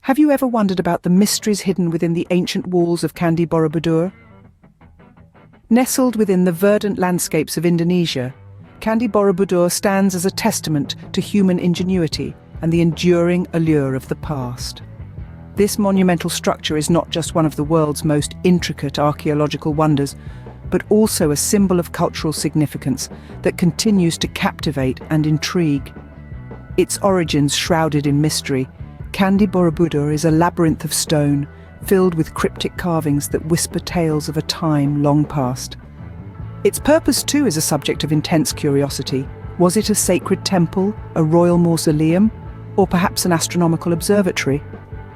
Have you ever wondered about the mysteries hidden within the ancient walls of Candi Borobudur? Nestled within the verdant landscapes of Indonesia, Candi Borobudur stands as a testament to human ingenuity and the enduring allure of the past. This monumental structure is not just one of the world's most intricate archaeological wonders, but also a symbol of cultural significance that continues to captivate and intrigue. Its origins shrouded in mystery, Candi Borobudur is a labyrinth of stone, filled with cryptic carvings that whisper tales of a time long past. Its purpose, too, is a subject of intense curiosity. Was it a sacred temple, a royal mausoleum, or perhaps an astronomical observatory?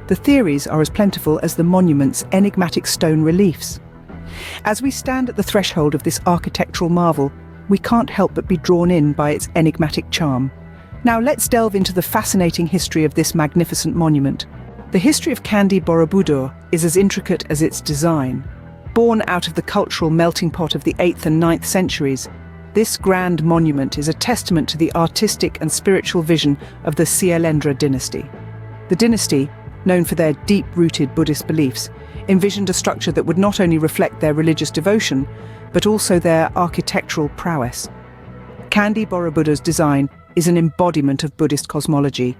The theories are as plentiful as the monument's enigmatic stone reliefs. As we stand at the threshold of this architectural marvel, we can't help but be drawn in by its enigmatic charm. Now let's delve into the fascinating history of this magnificent monument. The history of Candi Borobudur is as intricate as its design. Born out of the cultural melting pot of the 8th and 9th centuries, this grand monument is a testament to the artistic and spiritual vision of the Sailendra Dynasty. The dynasty, known for their deep-rooted Buddhist beliefs, envisioned a structure that would not only reflect their religious devotion, but also their architectural prowess. Candi Borobudur's design is an embodiment of Buddhist cosmology.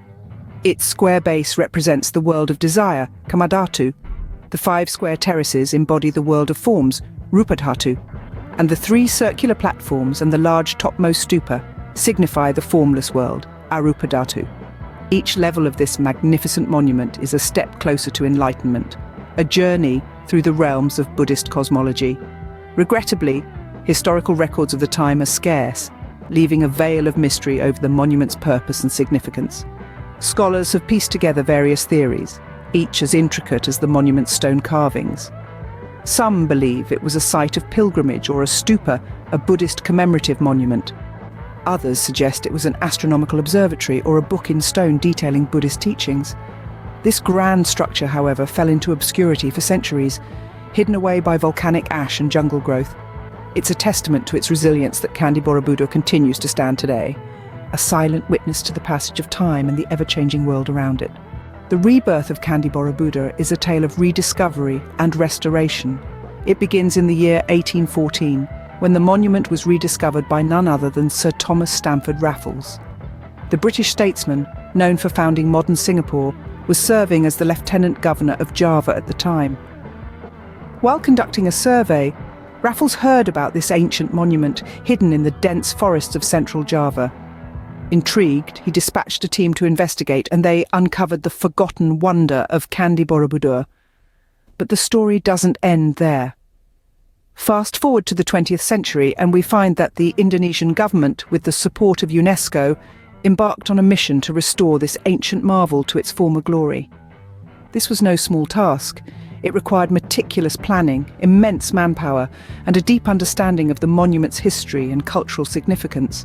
Its square base represents the world of desire, Kamadhatu. The 5 square terraces embody the world of forms, Rupadhatu. And the 3 circular platforms and the large topmost stupa signify the formless world, Arupadhatu. Each level of this magnificent monument is a step closer to enlightenment, a journey through the realms of Buddhist cosmology. Regrettably, historical records of the time are scarce, leaving a veil of mystery over the monument's purpose and significance. Scholars have pieced together various theories, each as intricate as the monument's stone carvings. Some believe it was a site of pilgrimage or a stupa, a Buddhist commemorative monument. Others suggest it was an astronomical observatory or a book in stone detailing Buddhist teachings. This grand structure, however, fell into obscurity for centuries, hidden away by volcanic ash and jungle growth. It's a testament to its resilience that Candi Borobudur continues to stand today, a silent witness to the passage of time and the ever-changing world around it. The rebirth of Candi Borobudur is a tale of rediscovery and restoration. It begins in the year 1814, when the monument was rediscovered by none other than Sir Thomas Stamford Raffles. The British statesman, known for founding modern Singapore, was serving as the Lieutenant Governor of Java at the time. While conducting a survey, Raffles heard about this ancient monument hidden in the dense forests of central Java. Intrigued, he dispatched a team to investigate, and they uncovered the forgotten wonder of Candi Borobudur. But the story doesn't end there. Fast forward to the 20th century, and we find that the Indonesian government, with the support of UNESCO, embarked on a mission to restore this ancient marvel to its former glory. This was no small task. It required meticulous planning, immense manpower, and a deep understanding of the monument's history and cultural significance.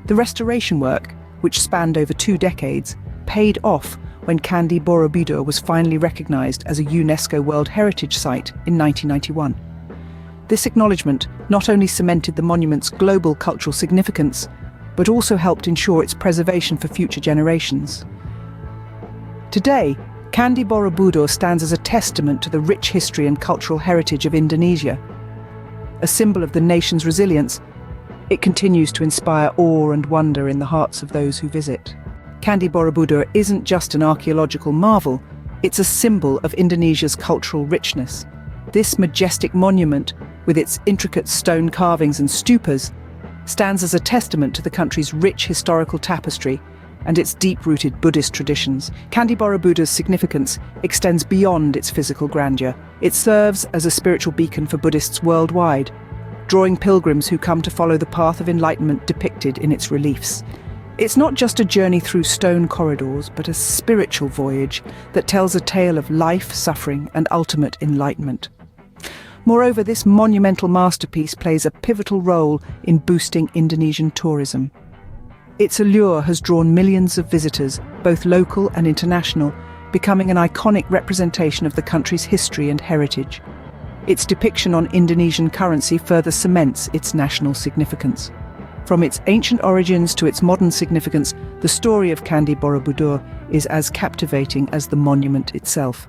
The restoration work, which spanned over 2 decades, paid off when Candi Borobudur was finally recognised as a UNESCO World Heritage Site in 1991. This acknowledgement not only cemented the monument's global cultural significance, but also helped ensure its preservation for future generations. Today, Candi Borobudur stands as a testament to the rich history and cultural heritage of Indonesia. A symbol of the nation's resilience, it continues to inspire awe and wonder in the hearts of those who visit. Candi Borobudur isn't just an archaeological marvel, it's a symbol of Indonesia's cultural richness. This majestic monument, with its intricate stone carvings and stupas, stands as a testament to the country's rich historical tapestry and its deep-rooted Buddhist traditions. Candi Borobudur's significance extends beyond its physical grandeur. It serves as a spiritual beacon for Buddhists worldwide, drawing pilgrims who come to follow the path of enlightenment depicted in its reliefs. It's not just a journey through stone corridors, but a spiritual voyage that tells a tale of life, suffering, and ultimate enlightenment. Moreover, this monumental masterpiece plays a pivotal role in boosting Indonesian tourism. Its allure has drawn millions of visitors, both local and international, becoming an iconic representation of the country's history and heritage. Its depiction on Indonesian currency further cements its national significance. From its ancient origins to its modern significance, the story of Candi Borobudur is as captivating as the monument itself.